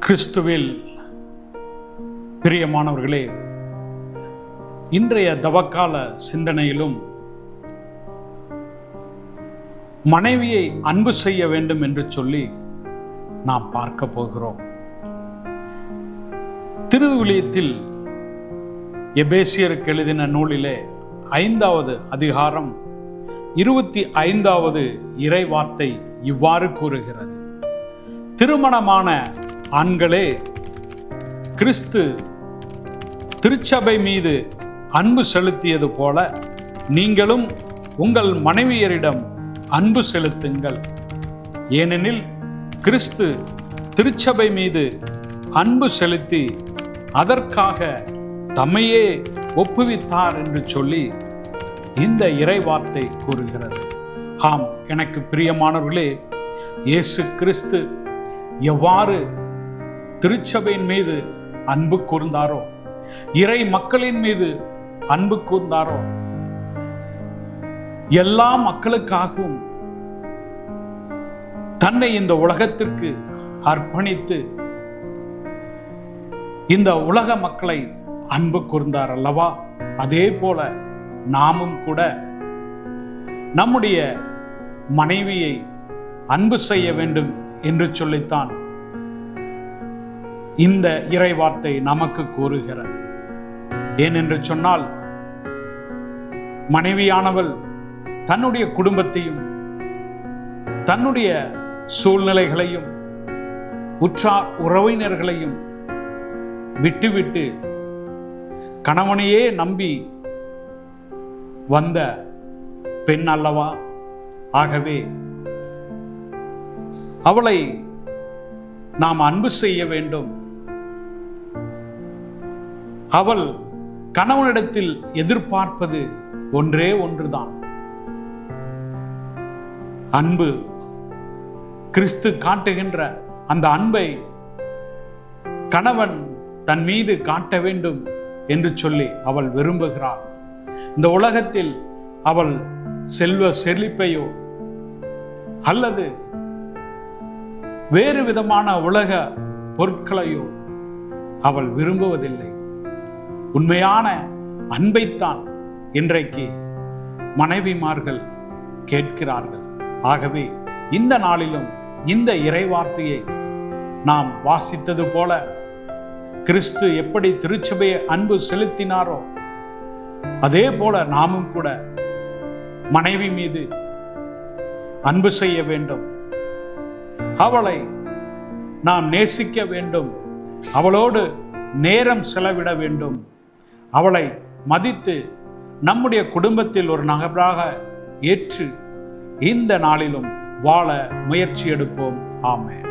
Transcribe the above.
கிறிஸ்துவில் பிரியமானவர்களே, இன்றைய தவக்கால சிந்தனையிலும் மனைவியை அன்பு செய்ய வேண்டும் என்று சொல்லி நாம் பார்க்க போகிறோம். திருவிவிலியத்தில் எபேசியருக்கு எழுதின நூலிலே 5வது அதிகாரம் 25வது இறை வார்த்தை இவ்வாறு கூறுகிறது: திருமணமான ஆண்களே, கிறிஸ்து திருச்சபை மீது அன்பு செலுத்தியது போல நீங்களும் உங்கள் மனைவியரிடம் அன்பு செலுத்துங்கள். ஏனெனில் கிறிஸ்து திருச்சபை மீது அன்பு செலுத்தி அதற்காக தம்மையே ஒப்புவித்தார் என்று சொல்லி இந்த இறை வார்த்தை கூறுகிறது. ஆம், எனக்கு பிரியமானவர்களே, இயேசு கிறிஸ்து எவ்வாறு திருச்சபையின் மீது அன்பு கூர்ந்தாரோ, இறை மக்களின் மீது அன்பு கூர்ந்தாரோ, எல்லா மக்களுக்காகவும் தன்னை இந்த உலகத்திற்கு அர்ப்பணித்து இந்த உலக மக்களை அன்பு கூர்ந்தார் அல்லவா? அதே போல நாமும் கூட நம்முடைய மனைவியை அன்பு செய்ய வேண்டும் என்று சொல்லித்தான் இந்த இறை வார்த்தை நமக்கு கூறுகிறது. ஏனென்று சொன்னால், மனைவியானவள் தன்னுடைய குடும்பத்தையும் தன்னுடைய சூழ்நிலைகளையும் உற்றார் உறவினர்களையும் விட்டுவிட்டு கணவனையே நம்பி வந்த பெண் அல்லவா? ஆகவே அவளை நாம் அன்பு செய்ய வேண்டும். அவள் கணவனிடத்தில் எதிர்பார்ப்பது ஒன்றே ஒன்றுதான், அன்பு. கிறிஸ்து காட்டுகின்ற அந்த அன்பை கணவன் தன் மீது காட்ட வேண்டும் என்று சொல்லி அவள் விரும்புகிறாள். இந்த உலகத்தில் அவள் செல்வ செழிப்பையோ அல்லது வேறு விதமான உலக பொருட்களையோ அவள் விரும்புவதில்லை. உண்மையான அன்பைத்தான் இன்றைக்கு மனைவிமார்கள் கேட்கிறார்கள். ஆகவே இந்த நாளிலும் இந்த இறை வார்த்தையை நாம் வாசித்தது போல, கிறிஸ்து எப்படி திருச்சபையை அன்பு செலுத்தினாரோ அதே போல நாமும் கூட மனைவி மீது அன்பு செய்ய வேண்டும். அவளை நாம் நேசிக்க வேண்டும். அவளோடு நேரம் செலவிட வேண்டும். அவளை மதித்து நம்முடைய குடும்பத்தில் ஒரு நபராக ஏற்று இந்த நாளிலும் வாழ முயற்சி எடுப்போம். ஆமென்.